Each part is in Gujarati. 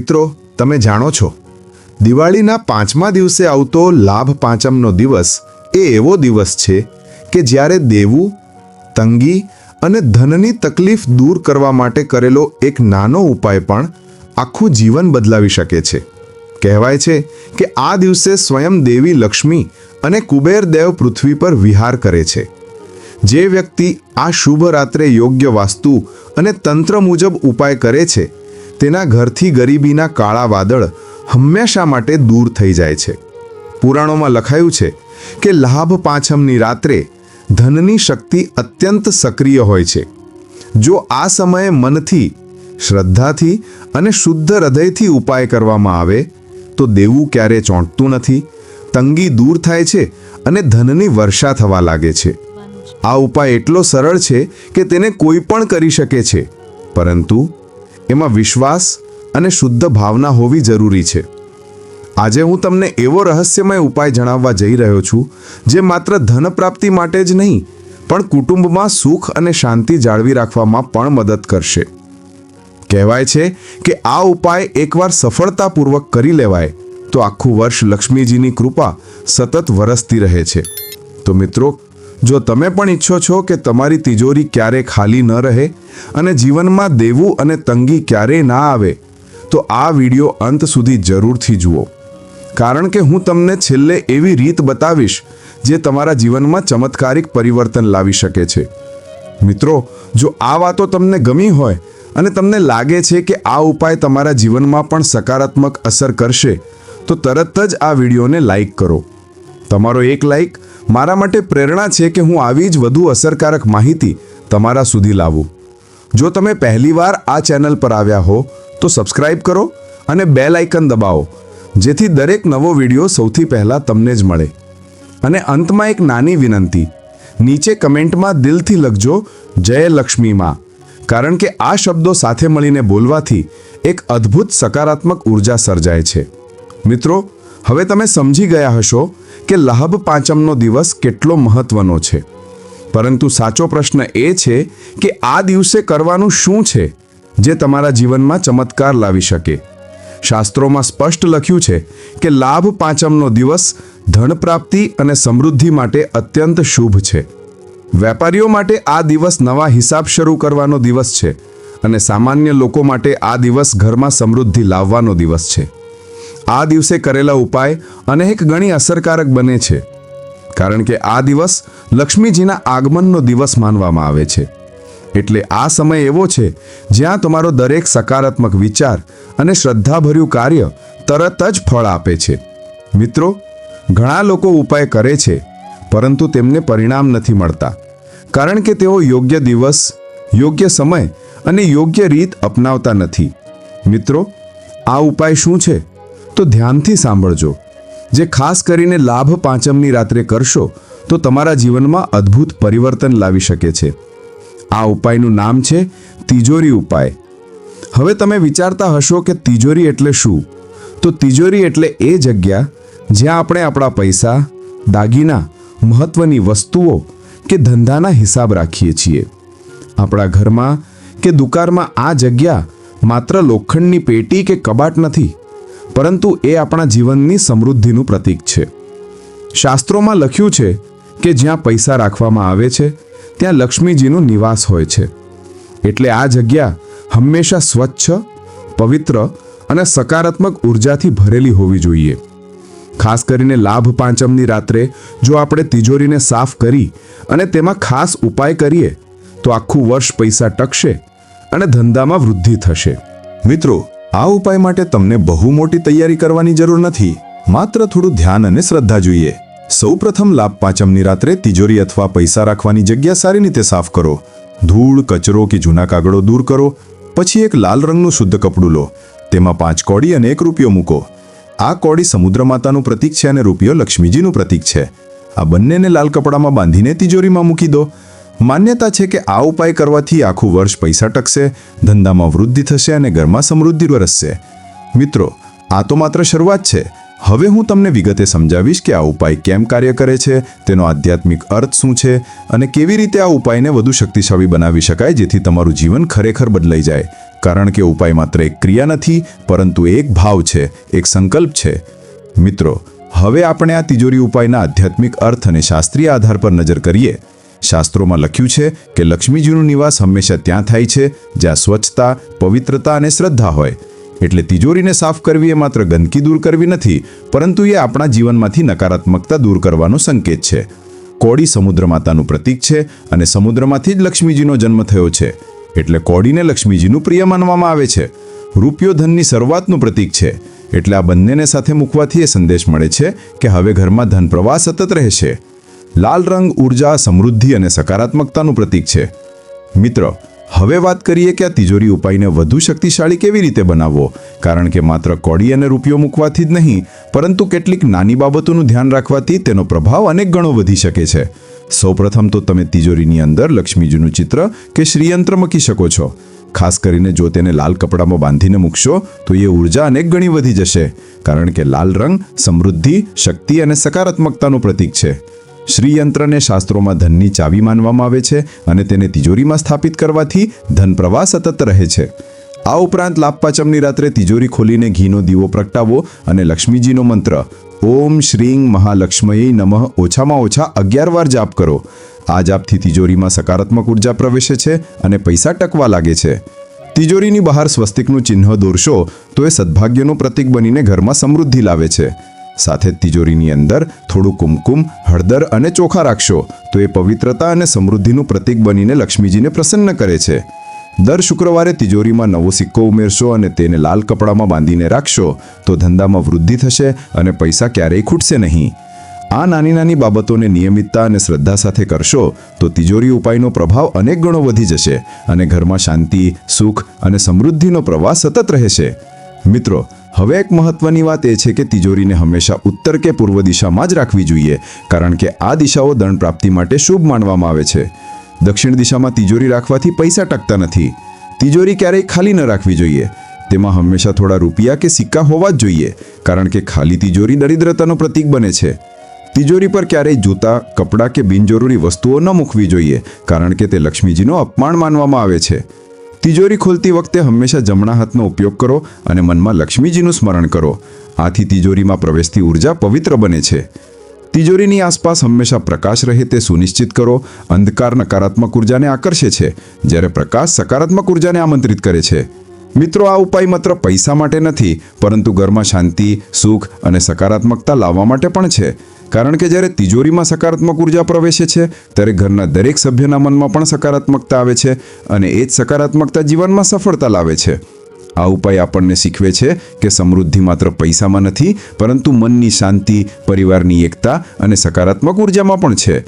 મિત્રો, તમે જાણો છો, દિવાળીના 5મા દિવસે આવતો લાભ પાંચમનો દિવસ એ એવો દિવસ છે કે જ્યારે દેવું, તંગી અને ધનની તકલીફ દૂર કરવા માટે કરેલો એક નાનો ઉપાય પણ આખું જીવન બદલાવી શકે છે. કહેવાય છે કે આ દિવસે સ્વયં દેવી લક્ષ્મી અને કુબેર દેવ પૃથ્વી પર વિહાર કરે છે. જે વ્યક્તિ આ શુભ રાત્રે યોગ્ય વાસ્તુ અને તંત્ર મુજબ ઉપાય કરે છે, તેના ઘરથી ગરીબીના કાળા વાદળ હંમેશા માટે દૂર થઈ જાય છે. પુરાણોમાં લખાયું છે કે લાભ પાંચમની રાત્રે ધનની શક્તિ અત્યંત સક્રિય હોય છે. જો આ સમયે મનથી, શ્રદ્ધાથી અને શુદ્ધ હૃદયથી ઉપાય કરવામાં આવે તો દેવું ક્યારે ચોંટતું નથી, તંગી દૂર થાય છે અને ધનની વર્ષા થવા લાગે છે. આ ઉપાય એટલો સરળ છે કે તેને કોઈ પણ કરી શકે છે, પરંતુ એમાં વિશ્વાસ અને શુદ્ધ ભાવના હોવી જરૂરી છે. આજે હું તમને એવો રહસ્યમય ઉપાય જણાવવા જઈ રહ્યો છું જે માત્ર ધન પ્રાપ્તિ માટે જ નહીં, પણ કુટુંબમાં સુખ અને શાંતિ જાળવી રાખવામાં પણ મદદ કરશે. કહેવાય છે કે આ ઉપાય એકવાર સફળતાપૂર્વક કરી લેવાય તો આખું વર્ષ લક્ષ્મીજીની કૃપા સતત વરસતી રહે છે. તો મિત્રો, જો તમે પણ ઈચ્છો છો કે તમારી તિજોરી ક્યારે ખાલી ન રહે અને જીવનમાં દેવું અને તંગી ક્યારેય ના આવે, તો આ વિડીયો અંત સુધી જરૂરથી જુઓ, કારણ કે હું તમને છેલ્લે એવી રીત બતાવીશ જે તમારા જીવનમાં ચમત્કારિક પરિવર્તન લાવી શકે છે. મિત્રો, જો આ વાતો તમને ગમી હોય અને તમને લાગે છે કે આ ઉપાય તમારા જીવનમાં પણ સકારાત્મક અસર કરશે, તો તરત જ આ વિડીયોને લાઈક કરો. તમારો એક લાઈક મારા માટે પ્રેરણા છે કે હું આવી જ વધુ અસરકારક માહિતી તમારા સુધી લાવું. જો તમે પહેલીવાર આ ચેનલ પર આવ્યા હો તો સબસ્ક્રાઇબ કરો અને બેલ આઇકન દબાવો, જેથી દરેક નવો વિડીયો સૌથી પહેલાં તમને જ મળે. અને અંતમાં એક નાની વિનંતી, નીચે કમેન્ટમાં દિલથી લખજો જય લક્ષ્મી માં, કારણ કે આ શબ્દો સાથે મળીને બોલવાથી એક અદ્ભુત સકારાત્મક ઉર્જા સર્જાય છે. મિત્રો, હવે તમે સમજી ગયા હશો કે લાભ પાંચમનો દિવસ કેટલો મહત્વનો છે. પરંતુ સાચો પ્રશ્ન એ છે કે આ દિવસે કરવાનું શું છે જે તમારા જીવનમાં ચમત્કાર લાવી શકે. શાસ્ત્રોમાં સ્પષ્ટ લખ્યું છે કે લાભ પાંચમનો દિવસ ધન પ્રાપ્તિ અને સમૃદ્ધિ માટે અત્યંત શુભ છે. વેપારીઓ માટે આ દિવસ નવા હિસાબ શરૂ કરવાનો દિવસ છે અને સામાન્ય લોકો માટે આ દિવસ ઘરમાં સમૃદ્ધિ લાવવાનો દિવસ છે. આ દિવસે કરેલા ઉપાય અનેક ગણી અસરકારક બને છે, કારણ કે આ દિવસ લક્ષ્મીજીના આગમનનો દિવસ માનવામાં આવે છે. એટલે આ સમય એવો છે જ્યાં તમારો દરેક સકારાત્મક વિચાર અને શ્રદ્ધાભર્યું કાર્ય તરત જ ફળ આપે છે. મિત્રો, ઘણા લોકો ઉપાય કરે છે પરંતુ તેમને પરિણામ નથી મળતા, કારણ કે તેઓ યોગ્ય દિવસ, યોગ્ય સમય અને યોગ્ય રીત અપનાવતા નથી. મિત્રો, આ ઉપાય શું છે તો ધ્યાનથી સાંભળજો. જે ખાસ કરીને લાભ પાંચમની રાત્રે કરશો તો તમારા જીવનમાં અદ્ભુત પરિવર્તન લાવી શકે છે. આ ઉપાયનું નામ છે તિજોરી ઉપાય. હવે તમે વિચારતા હશો કે તિજોરી એટલે શું? તો તિજોરી એટલે એ જગ્યા જ્યાં આપણે આપણા પૈસા, દાગીના, મહત્વની વસ્તુઓ કે ધંધાના હિસાબ રાખીએ છીએ. આપણા ઘરમાં કે દુકાનમાં આ જગ્યા માત્ર લોખંડની પેટી કે કબાટ નથી, પરંતુ એ આપણા જીવનની સમૃદ્ધિનું પ્રતીક છે. શાસ્ત્રોમાં લખ્યું છે કે જ્યાં પૈસા રાખવામાં આવે છે ત્યાં લક્ષ્મીજીનો નિવાસ હોય છે. એટલે આ જગ્યા હંમેશા સ્વચ્છ, પવિત્ર અને સકારાત્મક ઉર્જાથી ભરેલી હોવી જોઈએ. ખાસ કરીને લાભ પાંચમની રાત્રે જો આપણે તિજોરીને સાફ કરી અને તેમાં ખાસ ઉપાય કરીએ તો આખું વર્ષ પૈસા ટકશે અને ધંધામાં વૃદ્ધિ થશે. મિત્રો, આ ઉપાય માટે તમને બહુ મોટી તૈયારી કરવાની જરૂર નથી. માત્ર થોડું ધ્યાન અને શ્રદ્ધા જોઈએ. સૌપ્રથમ લાભ પાંચમની રાત્રે તિજોરી અથવા પૈસા રાખવાની જગ્યા સારી રીતે સાફ કરો. ધૂળ, કચરો કે જૂના કાગળો દૂર કરો. પછી એક લાલ રંગનું શુદ્ધ કપડું લો. તેમાં 5 કોડી અને 1 રૂપિયો મૂકો. આ કોડી સમુદ્ર માતાનું પ્રતીક છે અને રૂપિયો લક્ષ્મીજીનું પ્રતીક છે. આ બંનેને લાલ કપડામાં બાંધીને તિજોરીમાં મૂકી દો. માન્યતા છે કે આ ઉપાય કરવાથી આખું વર્ષ પૈસા ટકશે, ધંધામાં વૃદ્ધિ થશે અને ઘરમાં સમૃદ્ધિ વરસશે. મિત્રો, આ તો માત્ર શરૂઆત છે. હવે હું તમને વિગતે સમજાવીશ કે આ ઉપાય કેમ કાર્ય કરે છે, તેનો આધ્યાત્મિક અર્થ શું છે અને કેવી રીતે આ ઉપાયને વધુ શક્તિશાળી બનાવી શકાય જેથી તમારું જીવન ખરેખર બદલાઈ જાય. કારણ કે ઉપાય માત્ર એક ક્રિયા નથી, પરંતુ એક ભાવ છે, એક સંકલ્પ છે. મિત્રો, હવે આપણે આ તિજોરી ઉપાયના આધ્યાત્મિક અર્થ અને શાસ્ત્રીય આધાર પર નજર કરીએ. શાસ્ત્રોમાં લખ્યું છે કે લક્ષ્મીજીનું નિવાસ હંમેશા ત્યાં થાય છે જ્યાં સ્વચ્છતા, પવિત્રતા અને શ્રદ્ધા હોય. એટલે તિજોરીને સાફ કરવી એ માત્ર ગંદકી દૂર કરવી નથી, પરંતુ એ આપણા જીવનમાંથી નકારાત્મકતા દૂર કરવાનો સંકેત છે. કોડી સમુદ્ર માતાનું પ્રતીક છે અને સમુદ્રમાંથી જ લક્ષ્મીજીનો જન્મ થયો છે. એટલે કોડીને લક્ષ્મીજીનું પ્રિય માનવામાં આવે છે. રૂપિયો ધનની શરૂઆતનું પ્રતીક છે. એટલે આ બંનેને સાથે મૂકવાથી એ સંદેશ મળે છે કે હવે ઘરમાં ધન પ્રવાહ સતત રહેશે. લાલ રંગ ઉર્જા, સમૃદ્ધિ અને સકારાત્મકતાનું પ્રતીક છે. મિત્રો, હવે વાત કરીએ કે આ તિજોરી ઉપાયને વધુ શક્તિશાળી કેવી રીતે બનાવવો. કારણ કે માત્ર કોડી અને રૂપિયો મૂકવાથી જ નહીં, પરંતુ કેટલીક નાની બાબતોનું ધ્યાન રાખવાથી તેનો પ્રભાવ અનેક ગણો વધી શકે છે. સૌપ્રથમ તો તમે તિજોરીની અંદર લક્ષ્મીજીનું ચિત્ર કે શ્રીયંત્ર મૂકી શકો છો. ખાસ કરીને જો તેને લાલ કપડામાં બાંધીને મૂકશો તો એ ઉર્જા અનેક ગણી વધી જશે. કારણ કે લાલ રંગ સમૃદ્ધિ, શક્તિ અને સકારાત્મકતાનું પ્રતીક છે. શ્રીયંત્રને શાસ્ત્રોમાં ધનની ચાવી માનવામાં આવે છે અને તેને તિજોરીમાં સ્થાપિત કરવાથી ધન પ્રવાહ સતત રહે છે. આ ઉપરાંત લાભ પાંચમની રાત્રે તિજોરી ખોલીને ઘીનો દીવો પ્રગટાવો અને લક્ષ્મીજીનો મંત્ર ઓમ શ્રીં મહાલક્ષ્મયે નમઃ ઓછામાં ઓછા 11 વાર જાપ કરો. આ જાપથી તિજોરીમાં સકારાત્મક ઉર્જા પ્રવેશે છે અને પૈસા ટકવા લાગે છે. તિજોરીની બહાર સ્વસ્તિકનું ચિહ્ન દોરશો તો એ સદભાગ્યનું પ્રતીક બનીને ઘરમાં સમૃદ્ધિ લાવે છે. સાથે જ તિજોરીની અંદર થોડું કુમકુમ, હળદર અને ચોખા રાખશો તો એ પવિત્રતા અને સમૃદ્ધિનું પ્રતીક બનીને લક્ષ્મીજીને પ્રસન્ન કરે છે. દર શુક્રવારે તિજોરીમાં નવો સિક્કો ઉમેરશો અને તેને લાલ કપડામાં બાંધીને રાખશો તો ધંધામાં વૃદ્ધિ થશે અને પૈસા ક્યારેય ખૂટશે નહીં. આ નાની નાની બાબતોને નિયમિતતા અને શ્રદ્ધા સાથે કરશો તો તિજોરી ઉપાયનો પ્રભાવ અનેક ગણો વધી જશે અને ઘરમાં શાંતિ, સુખ અને સમૃદ્ધિનો પ્રવાહ સતત રહેશે. મિત્રો, હવે એક મહત્વની વાત એ છે કે તિજોરીને હંમેશા ઉત્તર કે પૂર્વ દિશામાં જ રાખવી જોઈએ. કારણ કે આ દિશાઓ ધન પ્રાપ્તિ માટે શુભ માનવામાં આવે છે. દક્ષિણ દિશામાં તિજોરી રાખવાથી પૈસા ટકતા નથી. તિજોરી ક્યારેય ખાલી ન રાખવી જોઈએ. તેમાં હંમેશા થોડા રૂપિયા કે સિક્કા હોવા જ જોઈએ. કારણ કે ખાલી તિજોરી દરિદ્રતાનું પ્રતીક બને છે. તિજોરી પર ક્યારેય જૂતા, કપડાં કે બિનજરૂરી વસ્તુઓ ન મૂકવી જોઈએ. કારણ કે તે લક્ષ્મીજીનો અપમાન માનવામાં આવે છે. તિજોરી ખોલતી વખતે હંમેશા જમણા હાથનો ઉપયોગ કરો અને મનમાં લક્ષ્મીજીનું સ્મરણ કરો. આથી તિજોરીમાં પ્રવેશતી ઉર્જા પવિત્ર બને છે. તિજોરીની આસપાસ હંમેશા પ્રકાશ રહે તે સુનિશ્ચિત કરો. અંધકાર નકારાત્મક ઉર્જાને આકર્ષે છે, જ્યારે પ્રકાશ સકારાત્મક ઉર્જાને આમંત્રિત કરે છે. મિત્રો, આ ઉપાય માત્ર પૈસા માટે નથી, પરંતુ ઘરમાં શાંતિ, સુખ અને સકારાત્મકતા લાવવા માટે પણ છે. કારણ કે જ્યારે તિજોરીમાં સકારાત્મક ઉર્જા પ્રવેશે છે ત્યારે ઘરના દરેક સભ્યના મનમાં પણ સકારાત્મકતા આવે છે અને એ જ સકારાત્મકતા જીવનમાં સફળતા લાવે છે. આ ઉપાય આપણને શીખવે છે કે સમૃદ્ધિ માત્ર પૈસામાં નથી, પરંતુ મનની શાંતિ, પરિવારની એકતા અને સકારાત્મક ઉર્જામાં પણ છે.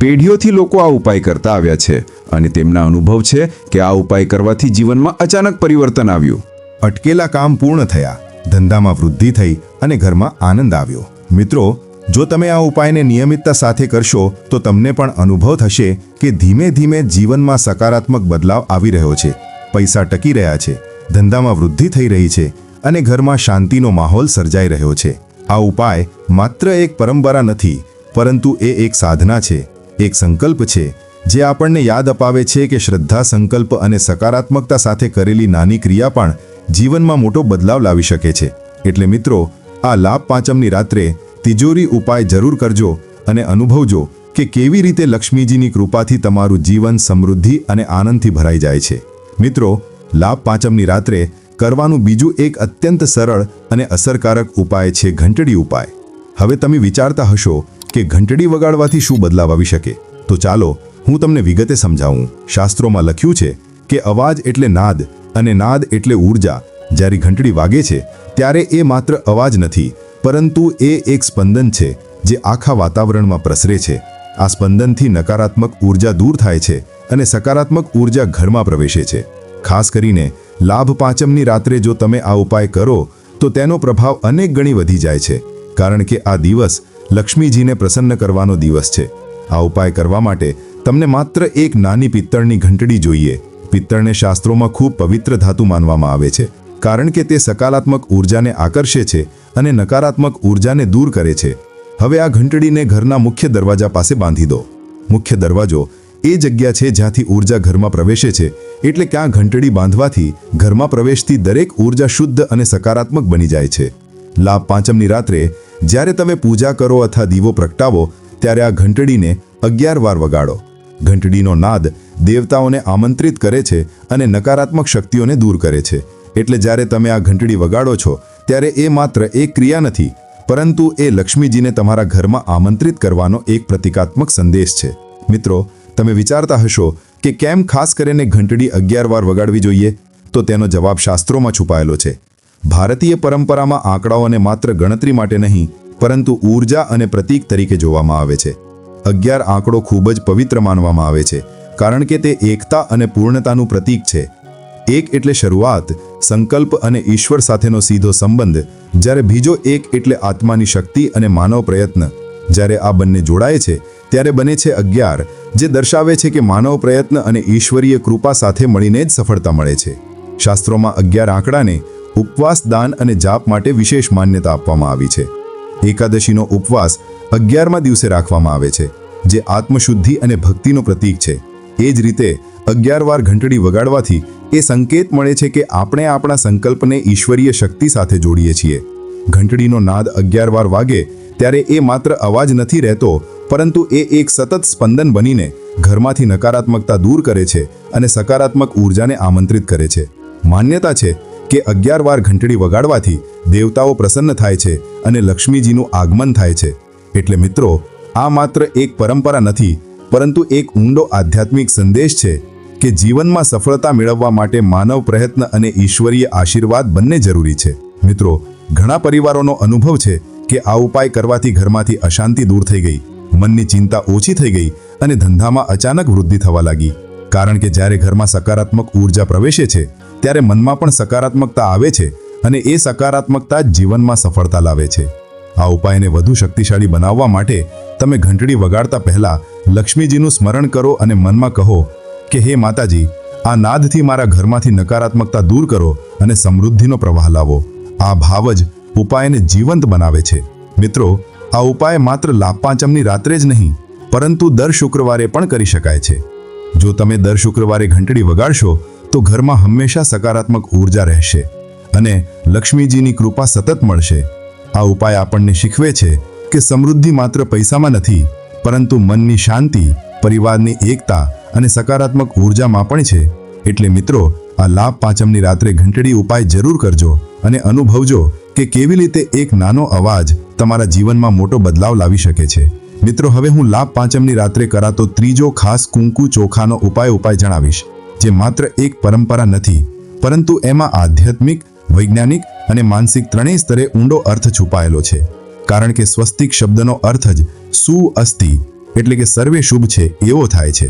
પેઢીઓથી લોકો આ ઉપાય કરતા આવ્યા છે અને તેમના અનુભવ છે કે આ ઉપાય કરવાથી જીવનમાં અચાનક પરિવર્તન આવ્યું. અટકેલા કામ પૂર્ણ થયા, ધંધામાં વૃદ્ધિ થઈ અને ઘરમાં આનંદ આવ્યો. મિત્રો, જો તમે આ ઉપાયને નિયમિતતા સાથે કરશો તો તમને પણ અનુભવ થશે કે ધીમે ધીમે જીવનમાં સકારાત્મક બદલાવ આવી રહ્યો છે. પૈસા ટકી રહ્યા છે, ધંધામાં વૃદ્ધિ થઈ રહી છે અને ઘરમાં શાંતિનો માહોલ સર્જાઈ રહ્યો છે. આ ઉપાય માત્ર એક પરંપરા નથી, પરંતુ એ એક સાધના છે, એક સંકલ્પ છે જે આપણને યાદ અપાવે છે કે શ્રદ્ધા, સંકલ્પ અને સકારાત્મકતા સાથે કરેલી નાની ક્રિયા પણ જીવનમાં મોટો બદલાવ લાવી શકે છે. એટલે મિત્રો, આ લાભ પાંચમની રાત્રે તિજોરી ઉપાય જરૂર કરજો અને અનુભવજો કે કેવી રીતે લક્ષ્મીજીની કૃપાથી તમારું જીવન સમૃદ્ધિ અને આનંદથી ભરાઈ જાય છે. મિત્રો, લાભ પાંચમની રાત્રે કરવાનું બીજું એક અત્યંત સરળ અને અસરકારક ઉપાય છે ઘંટડી ઉપાય. હવે તમે વિચારતા હશો કે ઘંટડી વગાડવાથી શું બદલાવ આવી શકે? તો ચાલો હું તમને વિગતે સમજાવું. શાસ્ત્રોમાં લખ્યું છે કે અવાજ એટલે નાદ અને નાદ એટલે ઉર્જા. જ્યારે ઘંટડી વાગે છે ત્યારે એ માત્ર અવાજ નથી, પરંતુ એ એક સ્પંદન છે જે આખા વાતાવરણમાં પ્રસરે છે. આ સ્પંદનથી નકારાત્મક ઉર્જા દૂર થાય છે અને સકારાત્મક ઉર્જા ઘરમાં પ્રવેશે છે. ખાસ કરીને લાભ પાંચમની રાત્રે જો તમે આ ઉપાય કરો તો તેનો પ્રભાવ અનેક ગણી વધી જાય છે. કારણ કે આ દિવસ લક્ષ્મીજીને પ્રસન્ન કરવાનો દિવસ છે. આ ઉપાય કરવા માટે તમને માત્ર એક નાની પિત્તળની ઘંટડી જોઈએ. પિત્તળને શાસ્ત્રોમાં ખૂબ પવિત્ર ધાતુ માનવામાં આવે છે, કારણ કે તે સકારાત્મક ઉર્જાને આકર્ષે છે અને નકારાત્મક ઉર્જાને દૂર કરે છે. હવે આ ઘંટડીને ઘરના મુખ્ય દરવાજા પાસે બાંધી દો. મુખ્ય દરવાજો એ જગ્યા છે જ્યાંથી ઊર્જા ઘરમાં પ્રવેશે છે, એટલે ક્યાં ઘંટડી બાંધવાથી ઘરમાં પ્રવેશતી દરેક ઊર્જા શુદ્ધ અને સકારાત્મક બની જાય છે. લાભ પાંચમની રાત્રે જ્યારે તમે પૂજા કરો અથવા દીવો પ્રગટાવો ત્યારે આ ઘંટડીને 11 વાર વગાડો. ઘંટડીનો નાદ દેવતાઓને આમંત્રિત કરે છે અને નકારાત્મક શક્તિઓને દૂર કરે છે. એટલે જ્યારે તમે આ ઘંટડી વગાડો છો ત્યારે એ માત્ર એક ક્રિયા નથી, પરંતુ એ લક્ષ્મીજીને તમારા ઘરમાં આમંત્રિત કરવાનો એક પ્રતિકાત્મક સંદેશ છે. મિત્રો, તમે વિચારતા હશો કે કેમ ખાસ કરીને ઘંટડી 11 વાર વગાડવી જોઈએ? તો તેનો જવાબ શાસ્ત્રોમાં છુપાયેલો છે. ભારતીય પરંપરામાં આંકડાઓને માત્ર ગણતરી માટે નહીં, પરંતુ ઊર્જા અને પ્રતીક તરીકે જોવામાં આવે છે. 11 આંકડો ખૂબ જ પવિત્ર માનવામાં આવે છે, કારણ કે તે એકતા અને પૂર્ણતાનું પ્રતીક છે. 1 એટલે શરૂઆત, સંકલ્પ અને ઈશ્વર સાથેનો સીધો સંબંધ, જ્યારે બીજો 1 એટલે આત્માની શક્તિ અને માનવ પ્રયત્ન. જ્યારે આ બંને જોડાય છે ત્યારે બને છે 11, જે દર્શાવે છે કે માનવ પ્રયત્ન અને ઈશ્વરીય કૃપા સાથે મળીને જ સફળતા મળે છે. શાસ્ત્રોમાં 11 આંકડાને ઉપવાસ, દાન અને જાપ માટે વિશેષ માન્યતા આપવામાં આવી છે. એકાદશીનો ઉપવાસ 11મા દિવસે રાખવામાં આવે છે, જે આત્મશુદ્ધિ અને ભક્તિનું પ્રતીક છે. એ જ રીતે 11 વાર ઘંટડી વગાડવાથી એ સંકેત મળે છે કે આપણે આપણા સંકલ્પને ઈશ્વરીય શક્તિ સાથે જોડીએ છીએ. ઘંટડીનો નાદ 11 વાર વાગે ત્યારે એ માત્ર અવાજ નથી રહેતો, પરંતુ એ એક સતત સ્પંદન બનીને ઘરમાંથી નકારાત્મકતા દૂર કરે છે અને સકારાત્મક ઊર્જાને આમંત્રિત કરે છે. માન્યતા છે કે 11 વાર ઘંટડી વગાડવાથી દેવતાઓ પ્રસન્ન થાય છે અને લક્ષ્મીજીનું આગમન થાય છે. એટલે મિત્રો, આ માત્ર એક પરંપરા નથી, પરંતુ એક ઊંડો આધ્યાત્મિક સંદેશ છે કે જીવનમાં સફળતા મેળવવા માટે માનવ પ્રયત્ન અને ઈશ્વરીય આશીર્વાદ બંને જરૂરી છે. મિત્રો, ઘણા પરિવારોનો અનુભવ છે કે આ ઉપાય કરવાથી ઘરમાંથી અશાંતિ દૂર થઈ ગઈ, મનની ચિંતા ઓછી થઈ ગઈ અને ધંધામાં અચાનક વૃદ્ધિ થવા લાગી. કારણ કે જ્યારે ઘરમાં સકારાત્મક ઊર્જા પ્રવેશે છે ત્યારે મનમાં પણ સકારાત્મકતા આવે છે અને એ સકારાત્મકતા જ જીવનમાં સફળતા લાવે છે. આ ઉપાયને વધુ શક્તિશાળી બનાવવા માટે તમે ઘંટડી વગાડતા પહેલા લક્ષ્મીજીનું સ્મરણ કરો અને મનમાં કહો કે હે માતાજી, આ નાદથી મારા ઘરમાંથી નકારાત્મકતા દૂર કરો અને સમૃદ્ધિનો પ્રવાહ લાવો. આ ભાવ જ ઉપાયને જીવંત બનાવે છે. મિત્રો, આ ઉપાય માત્ર લાભ પાંચમની રાત્રે જ નહીં, પરંતુ દર શુક્રવારે પણ કરી શકાય છે. જો તમે દર શુક્રવારે ઘંટડી વગાડશો તો ઘરમાં હંમેશા સકારાત્મક ઊર્જા રહેશે અને લક્ષ્મીજીની કૃપા સતત મળશે. આ ઉપાય આપણને શીખવે છે કે સમૃદ્ધિ માત્ર પૈસામાં નથી, પરંતુ મનની શાંતિ, પરિવારની એકતા અને સકારાત્મક ઊર્જામાં પણ છે. એટલે મિત્રો, આ લાભ પાંચમની રાત્રે ઘંટડી ઉપાય જરૂર કરજો અને અનુભવજો કે કેવી રીતે એક નાનો અવાજ તમારા જીવનમાં મોટો બદલાવ લાવી શકે છે. મિત્રો, હવે હું લાભ પાંચમની રાત્રે કરાતો ત્રીજો ખાસ કુંકુ ચોખાનો ઉપાય જણાવીશ, જે માત્ર એક પરંપરા નથી, પરંતુ એમાં આધ્યાત્મિક, વૈજ્ઞાનિક અને માનસિક ત્રણેય સ્તરે ઊંડો અર્થ છુપાયેલો છે. કારણ કે સ્વસ્તિક શબ્દનો અર્થ જ સુ અસ્તિ એટલે કે સર્વે શુભ છે એવો થાય છે.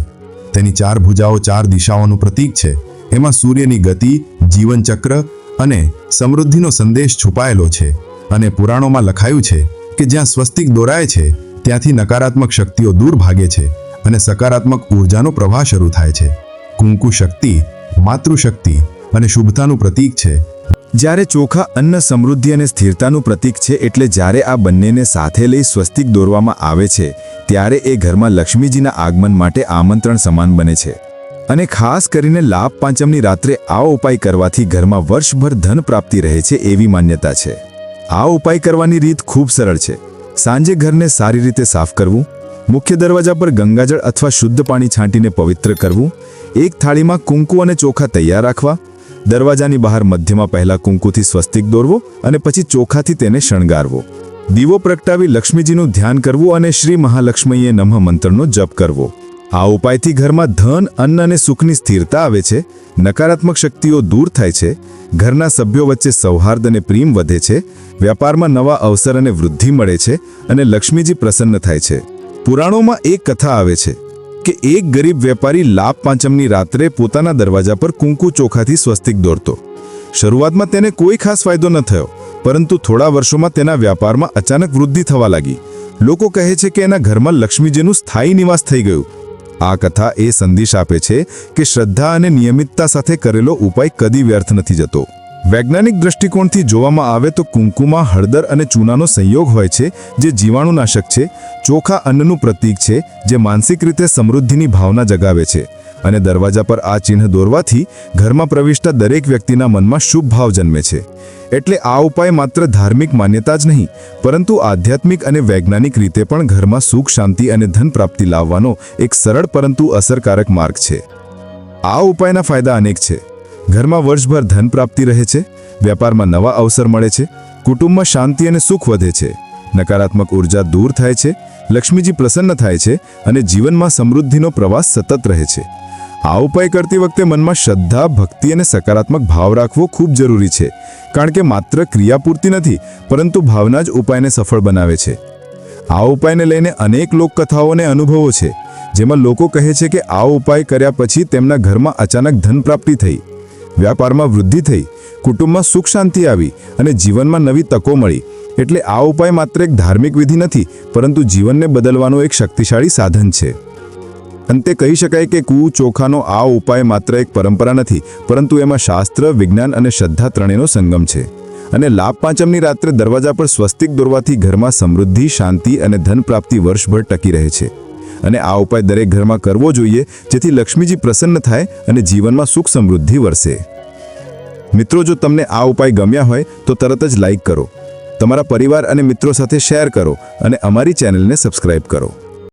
તેની 4 ભુજાઓ 4 દિશાઓનું પ્રતીક છે. એમાં સૂર્યની ગતિ, જીવનચક્ર અને સમૃદ્ધિનો સંદેશ છુપાયેલો છે. અને પુરાણોમાં લખાયું છે કે જ્યાં સ્વસ્તિક દોરાય છે ત્યાંથી નકારાત્મક શક્તિઓ દૂર ભાગે છે અને સકારાત્મક ઊર્જાનો પ્રવાહ શરૂ થાય છે. કુંકુ શક્તિ, માતૃશક્તિ અને શુભતાનું પ્રતીક છે. જ્યારે ચોખા અન્ન, સમૃદ્ધિ અને સ્થિરતાનું પ્રતીક છે, એટલે જ્યારે આ બંનેને સાથે લઈ સ્વસ્તિક દોરવામાં આવે છે ત્યારે એ ઘરમાં લક્ષ્મીજીના આગમન માટે આમંત્રણ સમાન બને છે. અને ખાસ કરીને લાભ પાંચમની રાત્રે આ ઉપાય કરવાથી ઘરમાં વર્ષભર ધન પ્રાપ્તિ રહે છે એવી માન્યતા છે. આ ઉપાય કરવાની રીત ખૂબ સરળ છે. સાંજે ઘરને સારી રીતે સાફ કરવું, મુખ્ય દરવાજા પર ગંગાજળ અથવા શુદ્ધ પાણી છાંટીને પવિત્ર કરવું, એક થાળીમાં કુંકુ અને ચોખા તૈયાર રાખવા, દરવાજાની બહાર મધ્યમાં પહેલા કુંકુથી સ્વસ્તિક દોરવો અને પછી ચોખાથી તેને શણગારવો, દીવો પ્રગટાવી લક્ષ્મીજીનું ધ્યાન કરવું અને શ્રી મહાલક્ષ્મીએ નમઃ મંત્રનો જપ કરવો. આ ઉપાયથી ઘરમાં ધન, અન્ન અને સુખની સ્થિરતા આવે છે, નકારાત્મક શક્તિઓ દૂર થાય છે, ઘરના સભ્યો વચ્ચે સૌહાર્દ અને પ્રેમ વધે છે, વ્યાપારમાં નવા અવસર અને વૃદ્ધિ મળે છે અને લક્ષ્મીજી પ્રસન્ન થાય છે. પુરાણોમાં એક કથા આવે છે કે એક ગરીબ વેપારી લાભ પાંચમની રાત્રે પોતાના દરવાજા પર કુંકુ ચોખાથી સ્વસ્તિક દોરતો. શરૂઆતમાં તેને કોઈ ખાસ ફાયદો ન થયો, પરંતુ થોડા વર્ષોમાં તેના વ્યાપારમાં અચાનક વૃદ્ધિ થવા લાગી. લોકો કહે છે કે એના ઘરમાં લક્ષ્મીજીનું સ્થાયી નિવાસ થઈ ગયું. આ કથા એ સંદેશ આપે છે કે શ્રદ્ધા અને નિયમિતતા સાથે કરેલો ઉપાય કદી વ્યર્થ નથી જતો. વૈજ્ઞાનિક દૃષ્ટિકોણથી જોવામાં આવે તો કુંકુમા હળદર અને ચૂનાનો સંયોગ હોય છે જે જીવાણુનાશક છે. ચોખા અન્નનું પ્રતીક છે જે માનસિક રીતે સમૃદ્ધિની ભાવના જગાવે છે અને દરવાજા પર આ ચિહ્ન દોરવાથી ઘરમાં પ્રવેશતા દરેક વ્યક્તિના મનમાં શુભ ભાવ જન્મે છે. એટલે આ ઉપાય માત્ર ધાર્મિક માન્યતા જ નહીં પરંતુ આધ્યાત્મિક અને વૈજ્ઞાનિક રીતે પણ ઘરમાં સુખ શાંતિ અને ધન પ્રાપ્તિ લાવવાનો એક સરળ પરંતુ અસરકારક માર્ગ છે. આ ઉપાયના ફાયદા અનેક છે. ઘરમાં વર્ષભર ધન પ્રાપ્તિ રહે છે, વેપારમાં નવા અવસર મળે છે, કુટુંબમાં શાંતિ અને સુખ વધે છે, નકારાત્મક ઉર્જા દૂર થાય છે, લક્ષ્મીજી પ્રસન્ન થાય છે અને જીવનમાં સમૃદ્ધિનો પ્રવાસ સતત રહે છે. આ ઉપાય કરતી વખતે મનમાં શ્રદ્ધા, ભક્તિ અને સકારાત્મક ભાવ રાખવો ખૂબ જરૂરી છે, કારણ કે માત્ર ક્રિયા પૂરતી નથી પરંતુ ભાવના જ ઉપાયને સફળ બનાવે છે. આ ઉપાયને લઈને અનેક લોકકથાઓ અને અનુભવો છે, જેમાં લોકો કહે છે કે આ ઉપાય કર્યા પછી તેમના ઘરમાં અચાનક ધન પ્રાપ્તિ થઈ, વ્યાપારમાં વૃદ્ધિ થઈ, કુટુંબમાં સુખ શાંતિ આવી અને જીવનમાં નવી તકો મળી. એટલે આ ઉપાય માત્ર એક ધાર્મિક વિધિ નથી પરંતુ જીવનને બદલવાનું એક શક્તિશાળી સાધન છે. અંતે કહી શકાય કે ચોખાનો આ ઉપાય માત્ર એક પરંપરા નથી પરંતુ એમાં શાસ્ત્ર, વિજ્ઞાન અને શ્રદ્ધા ત્રણેયનો સંગમ છે. અને લાભ પાંચમની રાત્રે દરવાજા પર સ્વસ્તિક દોરવાથી ઘરમાં સમૃદ્ધિ, શાંતિ અને ધન પ્રાપ્તિ વર્ષભર ટકી રહે છે. અને આ ઉપાય દરેક ઘરમાં કરવો જોઈએ જેથી લક્ષ્મીજી પ્રસન્ન થાય અને જીવનમાં સુખ સમૃદ્ધિ વરસે. મિત્રો, જો તમને આ ઉપાય ગમ્યા હોય તો તરત જ લાઈક કરો, તમારા પરિવાર અને મિત્રો સાથે શેર કરો અને અમારી ચેનલને સબસ્ક્રાઇબ કરો.